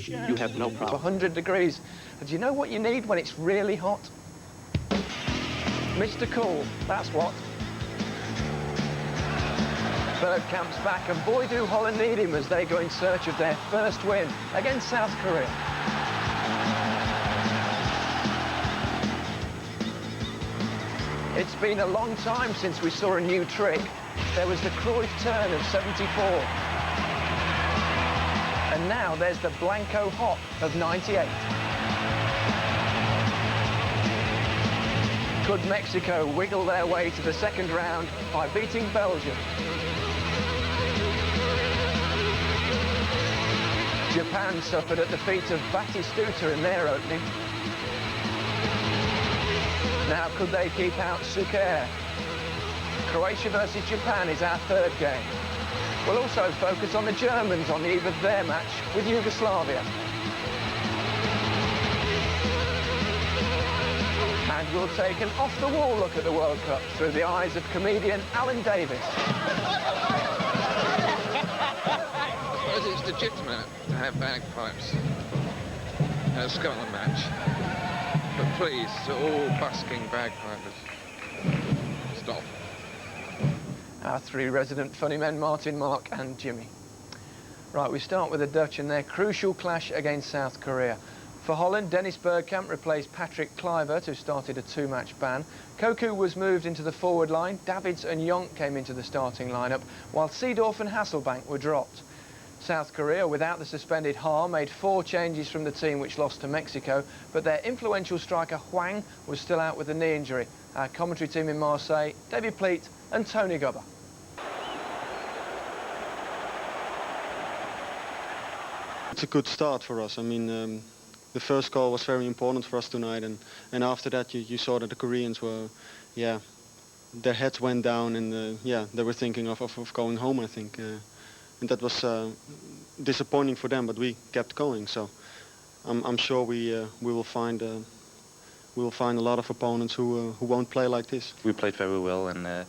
you have no problem. 100 degrees. And do you know what you need when it's really hot? Mr. Cool, that's what. Bergkamp's back, and boy do Holland need him as they go in search of their first win against South Korea. It's been a long time since we saw a new trick. There was the Cruyff turn of '74. And now there's the Blanco hop of '98. Could Mexico wiggle their way to the second round by beating Belgium? Japan suffered at the feet of Motd Studio in their opening. Now, could they keep out Suker? Croatia versus Japan is our third game. We'll also focus on the Germans on the eve of their match with Yugoslavia. And we'll take an off-the-wall look at the World Cup through the eyes of comedian Alan Davies. Well, it's legitimate to have bagpipes at a Scotland match. But please, to all busking bagpipers, stop. Our three resident funny men, Martin, Mark and Jimmy. Right, we start with the Dutch and their crucial clash against South Korea. For Holland, Dennis Bergkamp replaced Patrick Kluivert, who started a two-match ban. Cocu was moved into the forward line. Davies and Jonk came into the starting lineup, while Seedorf and Hasselbank were dropped. South Korea, without the suspended Ha, made 4 changes from the team which lost to Mexico, but their influential striker Hwang was still out with a knee injury. Our commentary team in Marseille, David Pleat and Tony Gubber. It's a good start for us. I mean, the first goal was very important for us tonight, and after that you saw that the Koreans were, yeah, their heads went down, and yeah, they were thinking of going home, I think. And that was disappointing for them, but we kept going. So I'm sure we will find a lot of opponents who won't play like this. We played very well, and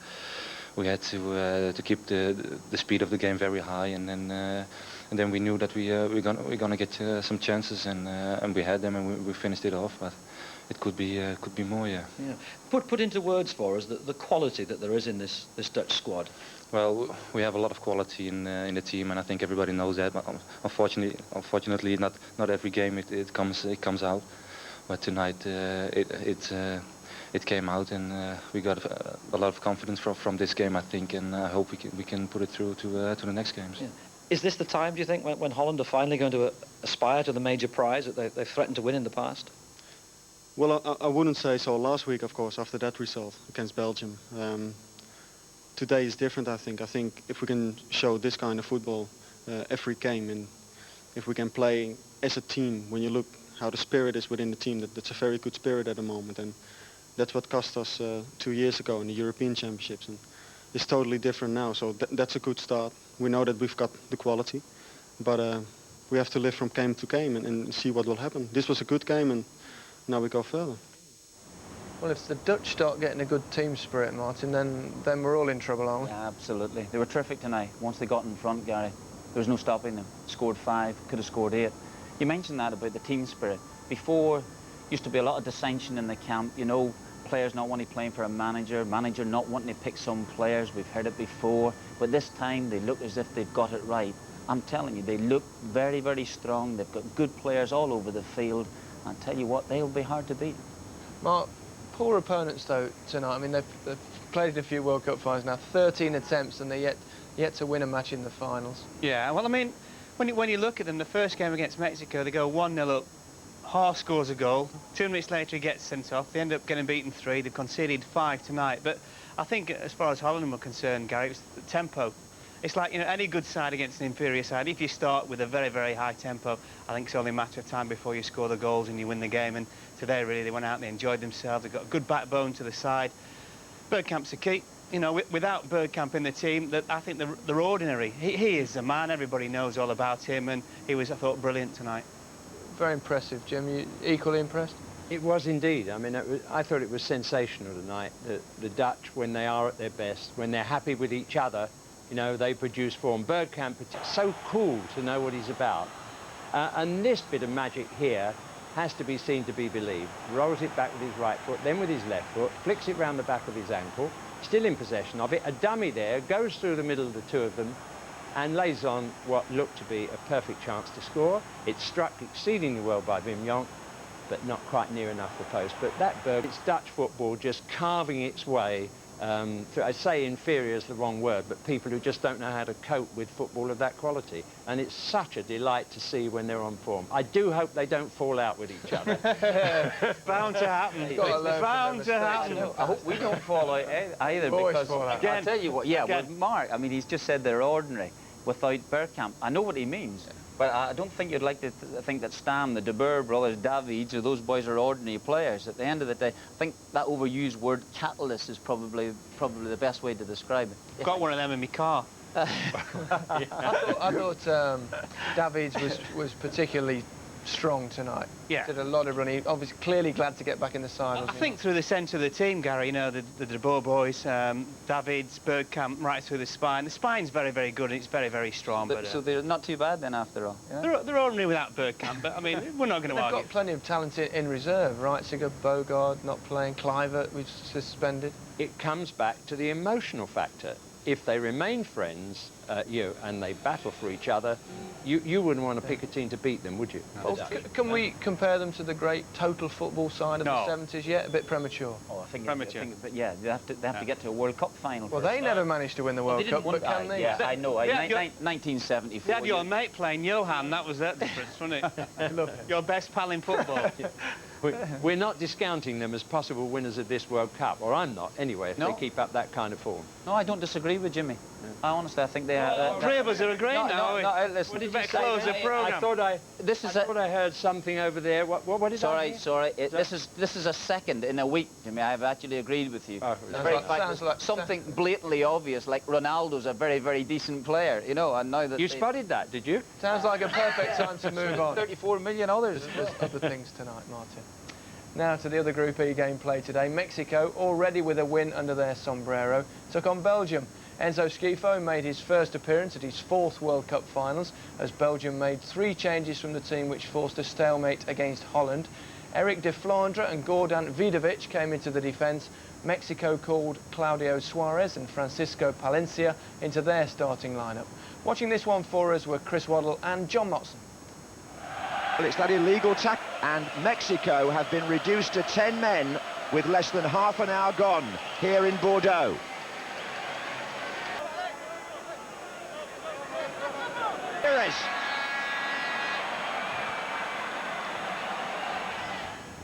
we had to keep the speed of the game very high, and then we knew that we're gonna get some chances, and we had them, and we finished it off. But it could be more, yeah. Yeah. Put into words for us the quality that there is in this Dutch squad. Well, we have a lot of quality in the team, and I think everybody knows that. But unfortunately, not every game it comes out. But tonight it came out, and we got a lot of confidence from this game, I think, and I hope we can put it through to the next games. Yeah. Is this the time, do you think, when Holland are finally going to aspire to the major prize that they've threatened to win in the past? Well, I wouldn't say so. Last week, of course, after that result against Belgium. Today is different, I think. I think if we can show this kind of football every game, and if we can play as a team, when you look how the spirit is within the team, that's a very good spirit at the moment, and that's what cost us 2 years ago in the European Championships, and it's totally different now. So that's a good start. We know that we've got the quality, but we have to live from game to game and see what will happen. This was a good game, and now we go further. Well, if the Dutch start getting a good team spirit, Martin, then we're all in trouble, aren't we? Yeah, absolutely. They were terrific tonight. Once they got in front, Gary, there was no stopping them. Scored 5, could have scored 8. You mentioned that about the team spirit. Before, used to be a lot of dissension in the camp, you know, players not wanting to play for a manager not wanting to pick some players. We've heard it before. But this time, they look as if they've got it right. I'm telling you, they look very, very strong. They've got good players all over the field. I'll tell you what, they'll be hard to beat. Mark, poor opponents though tonight. I mean, they've played in a few World Cup finals now, 13 attempts, and they're yet to win a match in the finals. Yeah, well, I mean, when you look at them, the first game against Mexico, they go 1-0 up. Ha scores a goal. 2 minutes later, he gets sent off. They end up getting beaten 3. They've conceded 5 tonight. But I think, as far as Holland were concerned, Gary, it's the tempo. It's like, you know, any good side against an inferior side, if you start with a very, very high tempo, I think it's only a matter of time before you score the goals and you win the game. And today, really, they went out and they enjoyed themselves. They've got a good backbone to the side. Bergkamp's a key. You know, without Bergkamp in the team, I think they're ordinary. He is a man. Everybody knows all about him, and he was, I thought, brilliant tonight. Very impressive, Jim. You equally impressed? It was indeed. I mean, I thought it was sensational tonight. The Dutch, when they are at their best, when they're happy with each other, you know, they produce form. Bergkamp, it's so cool to know what he's about. And this bit of magic here has to be seen to be believed. Rolls it back with his right foot, then with his left foot, flicks it round the back of his ankle, still in possession of it. A dummy there, goes through the middle of the two of them and lays on what looked to be a perfect chance to score. It's struck exceedingly well by Wim Jonk, but not quite near enough the post. But that bird, it's Dutch football just carving its way through, I say inferior is the wrong word, but people who just don't know how to cope with football of that quality. And it's such a delight to see when they're on form. I do hope they don't fall out with each other. It's bound to happen. It's bound to happen. I hope we don't fall out either, because I'll tell you what, with Mark, I mean, he's just said they're ordinary without Bergkamp. I know what he means. But I don't think you'd like to think that Stam, the De Boer brothers, Davies, or those boys are ordinary players. At the end of the day, I think that overused word catalyst is probably the best way to describe it. Got one of them in my car. I thought Davies was particularly strong tonight. Yeah. Did a lot of running. Obviously, clearly glad to get back in the side. I think through the centre of the team, Gary, you know, the De Boer boys, Davids, Bergkamp, right through the spine. The spine's very, very good and it's very, very strong. But so they're not too bad then, after all. Yeah? They're ordinary without Bergkamp, but I mean, we're not going to argue. They've got plenty of talent in reserve. Reitziger, Bogard not playing, Kluivert we've suspended. It comes back to the emotional factor. If they remain friends, and they battle for each other, you wouldn't want to pick a team to beat them, would you? Well, can we compare them to the great total football side of the 70s yet? A bit premature. Oh, I think premature. But yeah, they have to get to a World Cup final. Well, they never managed to win the World Cup, but can they? Yeah, I know. Yeah, 1974. You had your mate playing Johan, that was that difference, wasn't it? Your best pal in football. We're not discounting them as possible winners of this World Cup, or I'm not, anyway, if they keep up that kind of form. No, I don't disagree with Jimmy. Honestly, I think they are... Three of us are agreeing now. Listen, What did you close the programme? I thought I heard something over there. What is that? Sorry. This is a second in a week, Jimmy. I've actually agreed with you. Sounds like something blatantly obvious, like Ronaldo's a very, very decent player, you know, and now that... You spotted that, did you? Sounds like a perfect time to move on. 34 million others. There's other things tonight, Martin. Now to the other Group E game played today. Mexico, already with a win under their sombrero, took on Belgium. Enzo Schifo made his first appearance at his fourth World Cup finals as Belgium made 3 changes from the team which forced a stalemate against Holland. Eric de Flandre and Gordan Vidovic came into the defence. Mexico called Claudio Suarez and Francisco Palencia into their starting lineup. Watching this one for us were Chris Waddle and John Motson. Well, it's that illegal tackle, and Mexico have been reduced to 10 men with less than half an hour gone here in Bordeaux.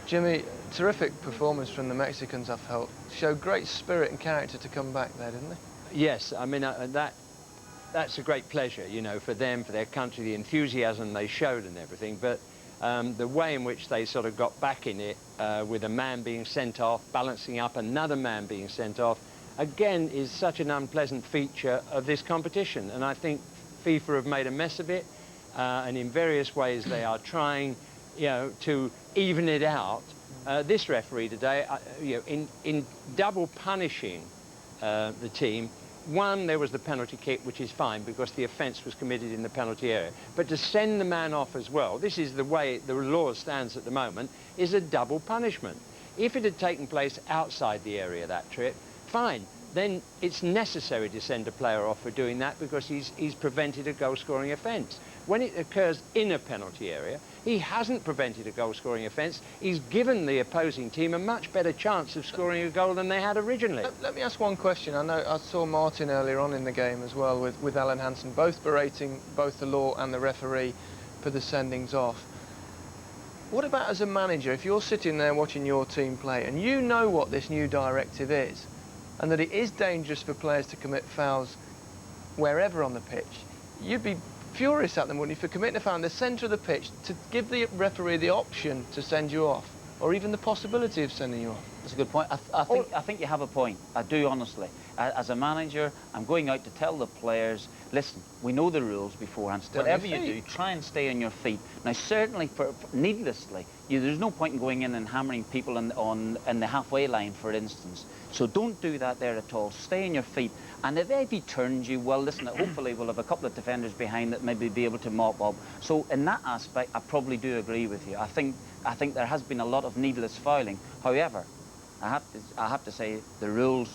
Jimmy, terrific performance from the Mexicans, I felt. Showed great spirit and character to come back there, didn't they? Yes, I mean, that's a great pleasure, you know, for them, for their country, the enthusiasm they showed and everything, but the way in which they sort of got back in it, with a man being sent off, balancing up another man being sent off, again, is such an unpleasant feature of this competition. And I think FIFA have made a mess of it, and in various ways they are trying, you know, to even it out. This referee today, you know, in double punishing the team, one, there was the penalty kick, which is fine because the offence was committed in the penalty area. But to send the man off as well, this is the way the law stands at the moment, is a double punishment. If it had taken place outside the area that trip, fine. Then it's necessary to send a player off for doing that because he's prevented a goal-scoring offence. When it occurs in a penalty area, he hasn't prevented a goal-scoring offence. He's given the opposing team a much better chance of scoring a goal than they had originally. Let me ask one question. I know I saw Martin earlier on in the game as well with Alan Hansen, both berating both the law and the referee for the sendings off. What about as a manager, if you're sitting there watching your team play and you know what this new directive is, and that it is dangerous for players to commit fouls wherever on the pitch, you'd be furious at them, wouldn't you, for committing a foul in the centre of the pitch to give the referee the option to send you off, or even the possibility of sending you off? That's a good point. I think you have a point. I do, honestly. As a manager, I'm going out to tell the players, listen, we know the rules beforehand. Whatever you do, try and stay on your feet. Now, certainly, for needlessly, there's no point in going in and hammering people in the halfway line, for instance. So don't do that there at all. Stay on your feet. And if he turns you, well, listen, hopefully we'll have a couple of defenders behind that maybe be able to mop up. So in that aspect, I probably do agree with you. I think there has been a lot of needless fouling. However, I have to say the rules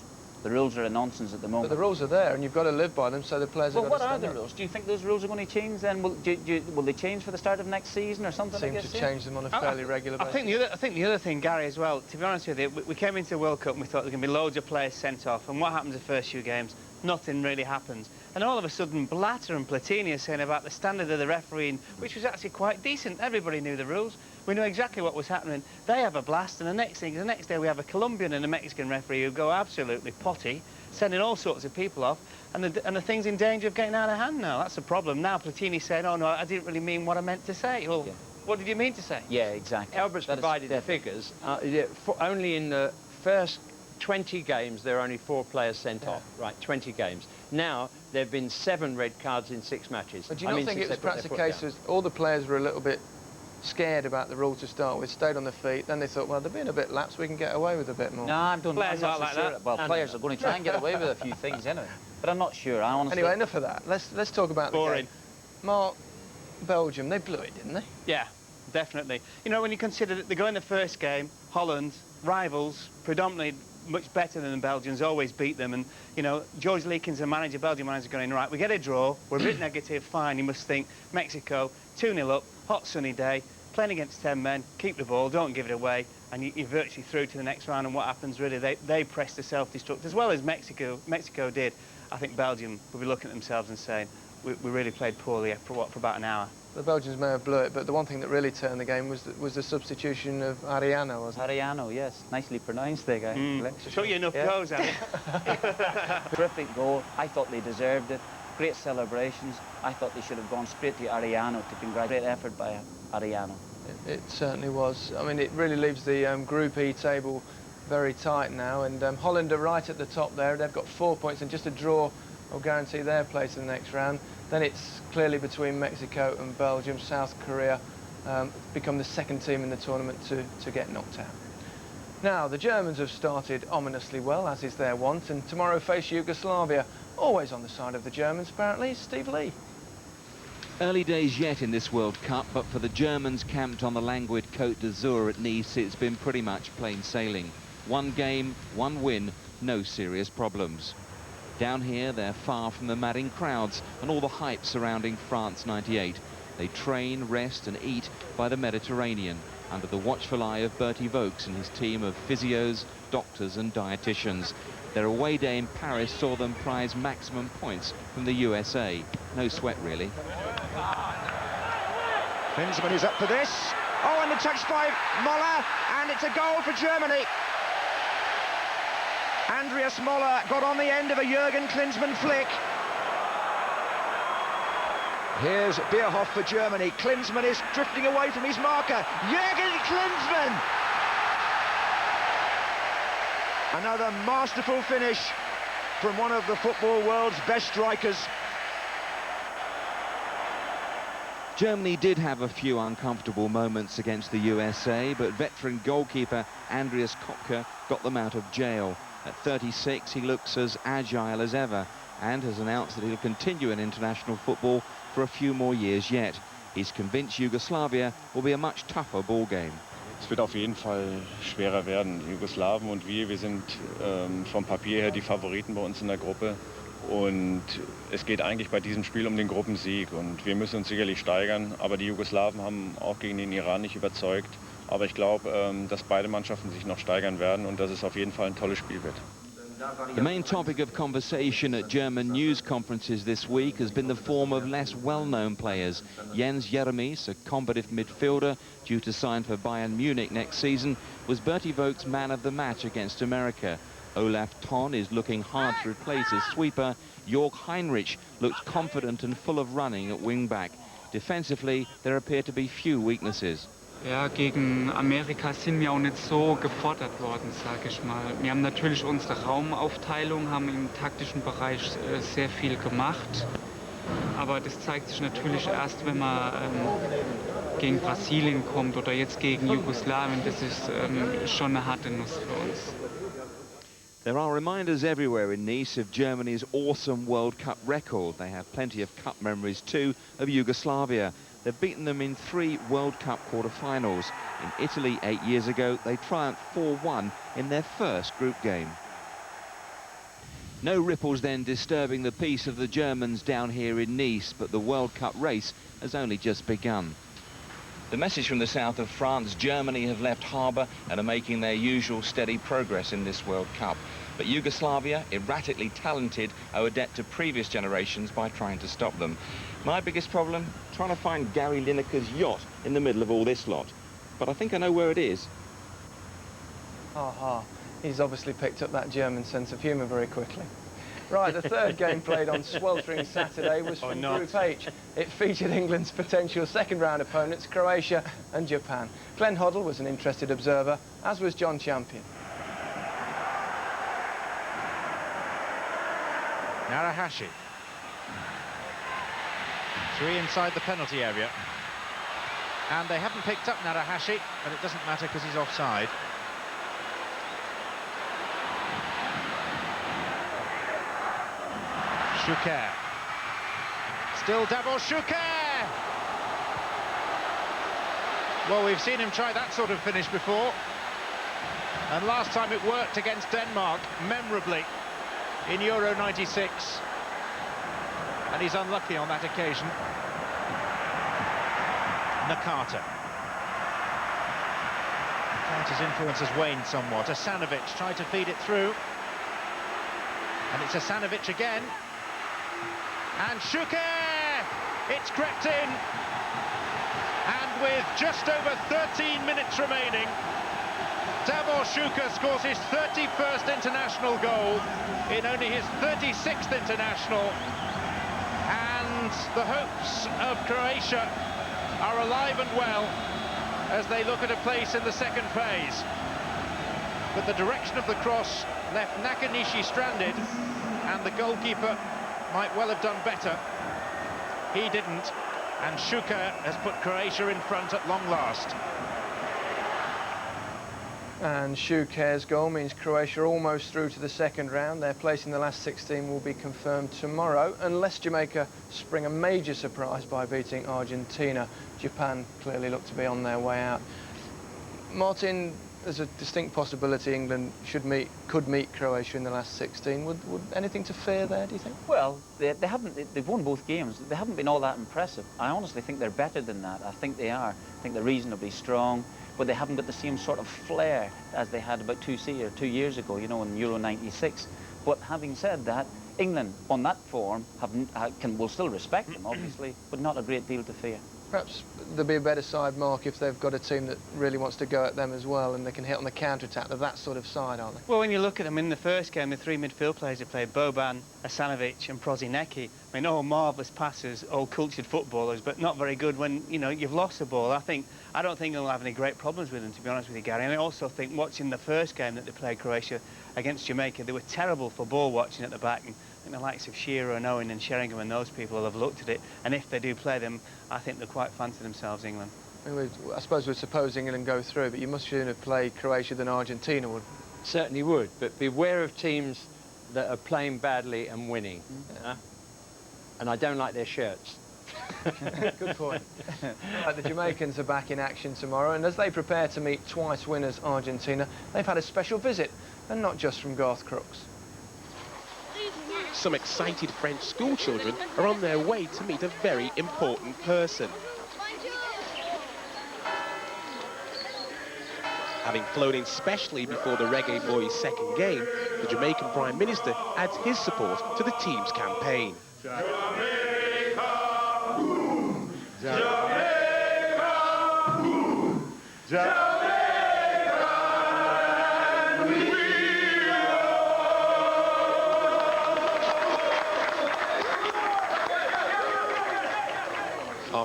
are a nonsense at the moment. But the rules are there, and you've got to live by them, so the players have got to stand up. What are the rules? Do you think those rules are going to change then? Will they change for the start of next season or something? Seem to change them on a fairly regular basis. I think the other thing, Gary, as well, to be honest with you, we came into the World Cup and we thought there were going to be loads of players sent off, and what happens the first few games? Nothing really happens. And all of a sudden, Blatter and Platini are saying about the standard of the refereeing, which was actually quite decent. Everybody knew the rules. We knew exactly what was happening. They have a blast, and the next day we have a Colombian and a Mexican referee who go absolutely potty, sending all sorts of people off, and the thing's in danger of getting out of hand now. That's the problem. Now Platini said, oh, no, I didn't really mean what I meant to say. Well, what did you mean to say? Yeah, exactly. Albert's provided the figures. Only in the first 20 games, there are only 4 players sent off. Right, 20 games. Now, there have been 7 red cards in 6 matches. But do you not think it was perhaps the case that all the players were a little bit scared about the rule to start with, stayed on their feet, then they thought, well, they're being a bit lax, we can get away with a bit more. No, I'm not like sure. that. Well, players are going to try and get away with a few things anyway. But I'm not sure, I honestly... Anyway, enough of that. Let's talk about the game. Mark, Belgium, they blew it, didn't they? Yeah, definitely. You know, when you consider that they go in the first game, Holland, rivals, predominantly much better than the Belgians, always beat them, and, you know, George Leekins, the manager, Belgian manager, going, right, we get a draw, we're a bit negative, fine, you must think, Mexico, 2-0 up, hot sunny day, playing against 10 men, keep the ball, don't give it away, and you're virtually through to the next round, and what happens, really, they press the self-destruct, as well as Mexico did. I think Belgium will be looking at themselves and saying, we really played poorly for about an hour. The Belgians may have blew it, but the one thing that really turned the game was the substitution of Ariano, wasn't it? Ariano, yes. Nicely pronounced there, guy. Show you enough goals, Annie. Terrific goal. I thought they deserved it. Great celebrations. I thought they should have gone straight to Ariano to congratulate. Great effort by Ariano. It certainly was. I mean, it really leaves the Group E table very tight now, and Holland are right at the top there. They've got 4 points, and just a draw will guarantee their place in the next round. Then it's clearly between Mexico and Belgium. South Korea become the second team in the tournament to get knocked out. Now, the Germans have started ominously well, as is their wont, and tomorrow face Yugoslavia. Always on the side of the Germans, apparently, Steve Lee. Early days yet in this World Cup, but for the Germans camped on the languid Côte d'Azur at Nice, it's been pretty much plain sailing. 1 game, 1 win, no serious problems. Down here, they're far from the madding crowds and all the hype surrounding France '98. They train, rest and eat by the Mediterranean under the watchful eye of Bertie Vogts and his team of physios, doctors and dietitians. Their away day in Paris saw them prize maximum points from the USA. No sweat, really. Klinsmann is up for this. Oh, and the touch by Moller, and it's a goal for Germany. Andreas Moller got on the end of a Jürgen Klinsmann flick. Here's Bierhoff for Germany. Klinsmann is drifting away from his marker. Jürgen Klinsmann! Another masterful finish from one of the football world's best strikers. Germany did have a few uncomfortable moments against the USA, but veteran goalkeeper Andreas Kopke got them out of jail. At 36, he looks as agile as ever and has announced that he'll continue in international football for a few more years yet. He's convinced Yugoslavia will be a much tougher ball game. Es wird auf jeden Fall schwerer werden. Die Jugoslawen und wir sind vom Papier her die Favoriten bei uns in der Gruppe. Und es geht eigentlich bei diesem Spiel um den Gruppensieg. Und wir müssen uns sicherlich steigern. Aber die Jugoslawen haben auch gegen den Iran nicht überzeugt. Aber ich glaube, dass beide Mannschaften sich noch steigern werden und dass es auf jeden Fall ein tolles Spiel wird. The main topic of conversation at German news conferences this week has been the form of less well-known players. Jens Jeremies, a combative midfielder due to sign for Bayern Munich next season, was Bertie Vogts' man of the match against America. Olaf Thon is looking hard to replace his sweeper. Jörg Heinrich looked confident and full of running at wing-back. Defensively, there appear to be few weaknesses. Ja, gegen Amerika sind wir auch nicht so gefordert worden, sage ich mal. Wir haben natürlich unsere Raumaufteilung, haben im taktischen Bereich sehr viel gemacht. Aber das zeigt sich natürlich erst, wenn man gegen Brasilien kommt oder jetzt gegen Jugoslawien. Das ist schon eine harte Nuss für uns. There are reminders everywhere in Nice of Germany's awesome World Cup record. They have plenty of cup memories too of Yugoslavia. They've beaten them in 3 World Cup quarter-finals. In Italy 8 years ago, they triumphed 4-1 in their first group game. No ripples then disturbing the peace of the Germans down here in Nice, but the World Cup race has only just begun. The message from the south of France: Germany have left harbour and are making their usual steady progress in this World Cup. But Yugoslavia, erratically talented, owe a debt to previous generations by trying to stop them. My biggest problem, trying to find Gary Lineker's yacht in the middle of all this lot. But I think I know where it is. Aha, he's obviously picked up that German sense of humour very quickly. Right, the third game played on sweltering Saturday was from Group H. It featured England's potential second-round opponents, Croatia and Japan. Glenn Hoddle was an interested observer, as was John Champion. Narahashi. 3 inside the penalty area. And they haven't picked up Narahashi, but it doesn't matter because he's offside. Shuker. Still Davor Shuker! Well, we've seen him try that sort of finish before. And last time it worked against Denmark, memorably, in Euro 96. And he's unlucky on that occasion. Nakata. Nakata's influence has waned somewhat. Asanovic tried to feed it through. And it's Asanovic again. And Shuker! It's crept in. And with just over 13 minutes remaining, Davor Shuker scores his 31st international goal in only his 36th international. And the hopes of Croatia are alive and well as they look at a place in the second phase. But the direction of the cross left Nakanishi stranded, and the goalkeeper might well have done better. He didn't, and Shuker has put Croatia in front at long last. And Shuker's goal means Croatia almost through to the second round. Their place in the last 16 will be confirmed tomorrow, unless Jamaica spring a major surprise by beating Argentina. Japan clearly look to be on their way out. Martin, there's a distinct possibility England could meet Croatia in the last 16. Would anything to fear there, do you think? Well, they've won both games. They haven't been all that impressive. I honestly think they're better than that. I think they are. I think they're reasonably strong, but they haven't got the same sort of flair as they had about 2 years ago, you know, in Euro 96. But having said that, England, on that form, will still respect them, obviously, but not a great deal to fear. Perhaps there'll be a better side, Mark, if they've got a team that really wants to go at them as well, and they can hit on the counter-attack. They're that sort of side, aren't they? Well, when you look at them in the first game, the 3 midfield players who played, Boban, Asanovic and Prosinecki, I mean, all marvellous passers, all cultured footballers, but not very good when, you know, you've lost the ball. I don't think they'll have any great problems with them, to be honest with you, Gary. And I also think watching the first game that they played, Croatia, against Jamaica, they were terrible for ball watching at the back. And I think the likes of Shearer and Owen and Sheringham and those people will have looked at it. And if they do play them, I think they'll quite fancy themselves, England. I suppose we're supposing England go through, but you must sooner have played Croatia than Argentina would. Certainly would, but beware of teams that are playing badly and winning. And I don't like their shirts. Good point. Right, the Jamaicans are back in action tomorrow, and as they prepare to meet twice winners Argentina, they've had a special visit, and not just from Garth Crooks. Some excited French schoolchildren are on their way to meet a very important person. Having flown in specially before the Reggae Boys' second game, the Jamaican Prime Minister adds his support to the team's campaign.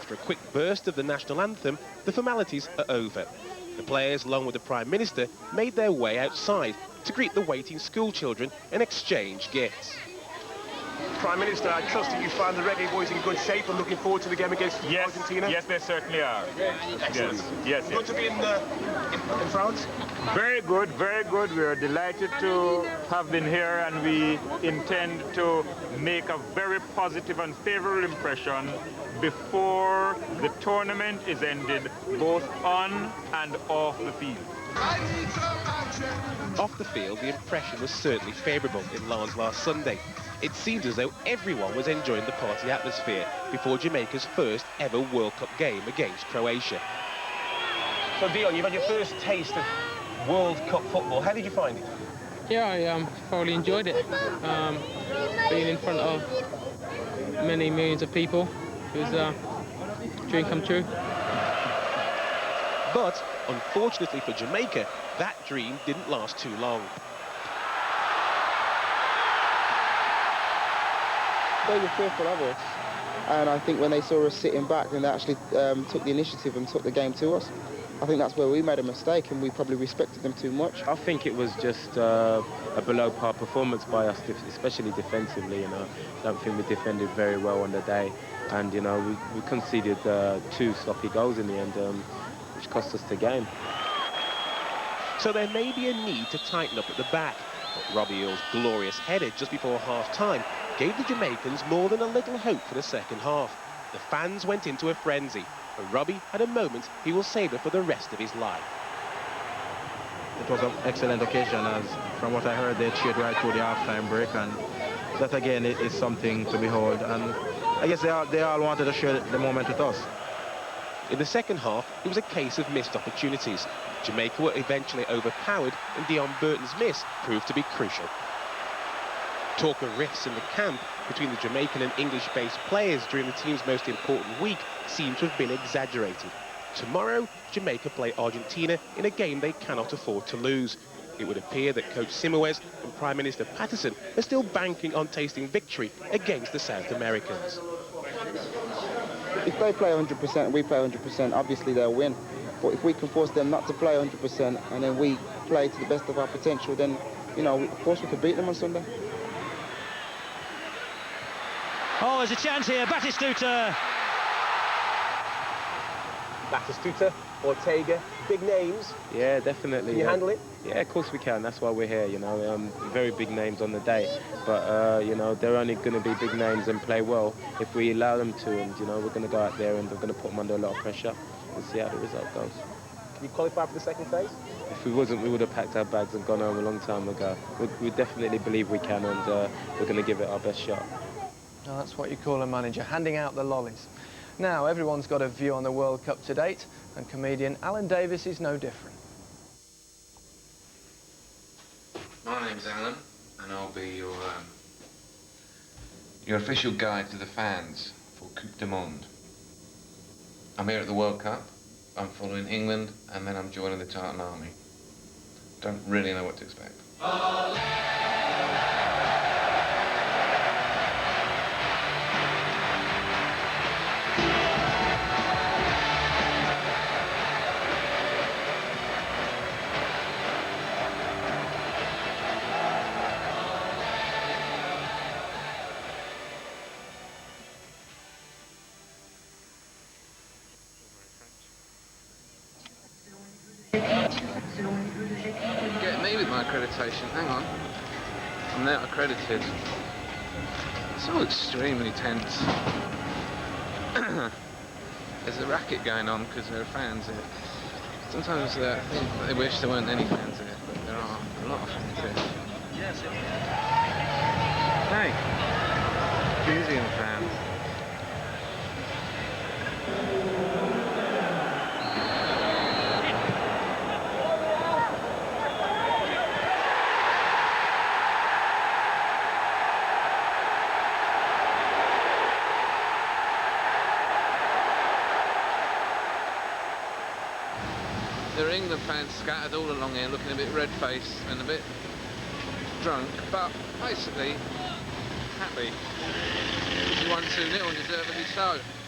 After a quick burst of the national anthem, the formalities are over. The players, along with the Prime Minister, made their way outside to greet the waiting school children and exchange gifts. Prime Minister, I trust that you find the Reggae Boys in good shape and looking forward to the game against Argentina? Yes, they certainly are. Yes. Good to be in France? Very good, very good. We are delighted to have been here, and we intend to make a very positive and favorable impression before the tournament is ended, both on and off the field. Off the field, the impression was certainly favourable in Lens last Sunday. It seemed as though everyone was enjoying the party atmosphere before Jamaica's first ever World Cup game against Croatia. So Dion, you've had your first taste of World Cup football. How did you find it? Yeah, I thoroughly enjoyed it. Being in front of many millions of people, it was a dream come true. But, unfortunately for Jamaica, that dream didn't last too long. They were fearful of us, and I think when they saw us sitting back, then they actually took the initiative and took the game to us. I think that's where we made a mistake, and we probably respected them too much. I think it was just a below-par performance by us, especially defensively. You know, I don't think we defended very well on the day, and you know, we conceded 2 sloppy goals in the end, which cost us the game. So there may be a need to tighten up at the back, but Robbie Earl's glorious header just before half-time gave the Jamaicans more than a little hope for the second half. The fans went into a frenzy, and Robbie had a moment he will savour for the rest of his life. It was an excellent occasion, as from what I heard, they cheered right through the half-time break, and that again is something to behold. And I guess they all wanted to share the moment with us. In the second half, it was a case of missed opportunities. Jamaica were eventually overpowered, and Dion Burton's miss proved to be crucial. Talk of rifts in the camp between the Jamaican and English-based players during the team's most important week seems to have been exaggerated. Tomorrow, Jamaica play Argentina in a game they cannot afford to lose. It would appear that Coach Simawes and Prime Minister Patterson are still banking on tasting victory against the South Americans. If they play 100% and we play 100%, obviously they'll win. But if we can force them not to play 100% and then we play to the best of our potential, then, you know, of course we could beat them on Sunday. Oh, there's a chance here. Batistuta. Batistuta, Ortega, big names. Yeah, definitely. Can you handle it? Yeah, of course we can. That's why we're here, you know. Very big names on the day. But, you know, they're only going to be big names and play well if we allow them to. And, you know, we're going to go out there and we're going to put them under a lot of pressure and see how the result goes. Can you qualify for the second phase? If we wasn't, we would have packed our bags and gone home a long time ago. We definitely believe we can, and we're going to give it our best shot. Oh, that's what you call a manager, handing out the lollies. Now, everyone's got a view on the World Cup to date, and comedian Alan Davies is no different. My name's Alan, and I'll be your official guide to the fans for Coupe du Monde. I'm here at the World Cup. I'm following England, and then I'm joining the Tartan Army. Don't really know what to expect. Get me with my accreditation, hang on. I'm now accredited. It's all extremely tense. There's a racket going on because there are fans here. Sometimes I think they wish there weren't any fans here, but there are a lot of fans here. Yes. Hey, museum fans. There are England fans scattered all along here, looking a bit red-faced and a bit drunk, but basically happy. We won 2-0 and deservedly so.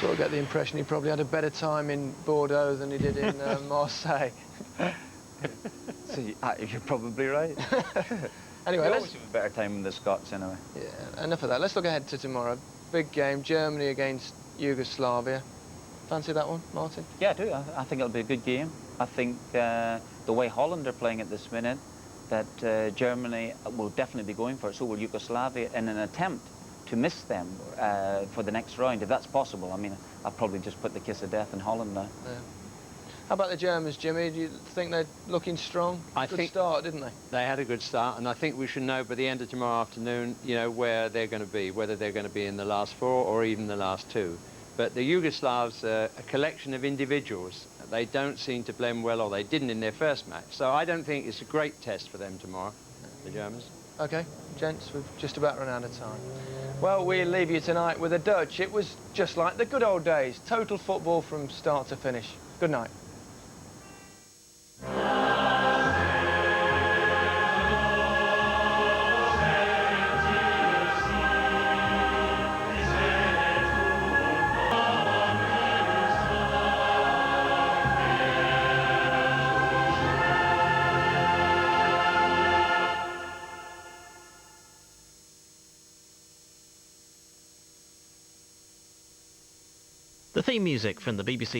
sort of get the impression he probably had a better time in Bordeaux than he did in Marseille. So you're probably right. Anyway, let's have a better time than the Scots anyway. Yeah, enough of that. Let's look ahead to tomorrow. Big game, Germany against Yugoslavia. Fancy that one, Martin? Yeah, I do. I think it'll be a good game. I think the way Holland are playing at this minute, that Germany will definitely be going for it, so will Yugoslavia, in an attempt to miss them for the next round, if that's possible. I mean, I'll probably just put the kiss of death in Holland now. Yeah. How about the Germans, Jimmy? Do you think they're looking strong? Good start, didn't they? They had a good start, and I think we should know by the end of tomorrow afternoon, you know, where they're going to be, whether they're going to be in the last 4 or even the last 2. But the Yugoslavs are a collection of individuals. They don't seem to blend well, or they didn't in their first match. So I don't think it's a great test for them tomorrow, the Germans. OK, gents, we've just about run out of time. Well, we'll leave you tonight with a Dutch. It was just like the good old days. Total football from start to finish. Good night. The theme music from the BBC